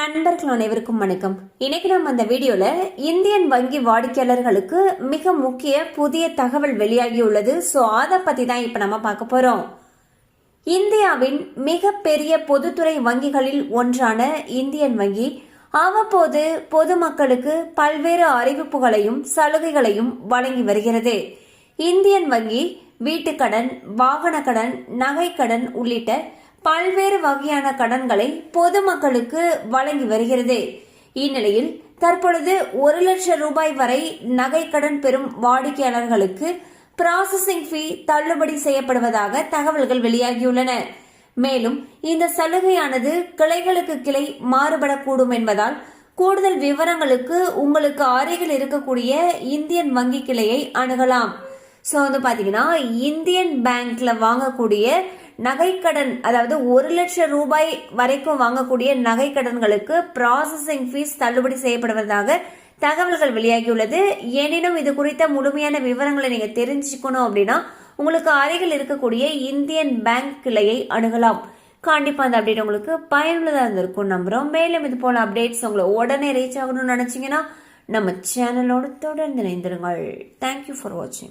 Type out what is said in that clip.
நண்பர்கள் அனைவருக்கும் வணக்கம். இன்னைக்கு நம்ம அந்த வீடியோல இந்தியன் வங்கி வாடிக்கையாளர்களுக்கு மிக முக்கிய புதிய தகவல் வெளியாகியுள்ளது. சோ அதை பத்தி தான் இப்ப நம்ம பார்க்க போறோம். இந்தியாவின் மிக பெரிய பொதுத்துறை வங்கிகளில் ஒன்றான இந்தியன் வங்கி அவ்வப்போது பொதுமக்களுக்கு பல்வேறு அறிவிப்புகளையும் சலுகைகளையும் வழங்கி வருகிறது. இந்தியன் வங்கி வீட்டுக்கடன், வாகன கடன், நகைக்கடன் உள்ளிட்ட பல்வேறு வகையான கடன்களை பொதுமக்களுக்கு வழங்கி வருகிறது. இந்நிலையில் தற்பொழுது 1 லட்சம் ரூபாய் வரை நகைக்கடன் பெறும் வாடிக்கையாளர்களுக்கு ப்ராசஸிங் ஃபீ தள்ளுபடி செய்யப்படுவதாக தகவல்கள் வெளியாகியுள்ளன. மேலும் இந்த சலுகையானது கிளைகளுக்கு கிளை மாறுபடக்கூடும் என்பதால் கூடுதல் விவரங்களுக்கு உங்களுக்கு அருகில் இருக்கக்கூடிய இந்தியன் வங்கி கிளையை அணுகலாம். ஸோ பாத்தீங்கன்னா இந்தியன் பேங்க்ல வாங்கக்கூடிய நகைக்கடன், அதாவது 1 லட்சம் ரூபாய் வரைக்கும் வாங்கக்கூடிய நகைக்கடன்களுக்கு ப்ராசஸிங் ஃபீஸ் தள்ளுபடி செய்யப்படுவதாக தகவல்கள் வெளியாகியுள்ளது. எனினும் இது குறித்த முழுமையான விவரங்களை நீங்க தெரிஞ்சுக்கணும் அப்படின்னா உங்களுக்கு அருகில் இருக்கக்கூடிய இந்தியன் பேங்க் கிளையை அணுகலாம். கண்டிப்பா அந்த அப்டேட் உங்களுக்கு பயனுள்ளதா இருந்திருக்கும் நம்புறோம். மேலும் இது போல அப்டேட்ஸ் உங்களை உடனே ரீச் ஆகணும்னு நினைச்சீங்கன்னா நம்ம சேனலோடு தொடர்ந்து இணைந்திருங்கள். தேங்க்யூ ஃபார் வாட்சிங்.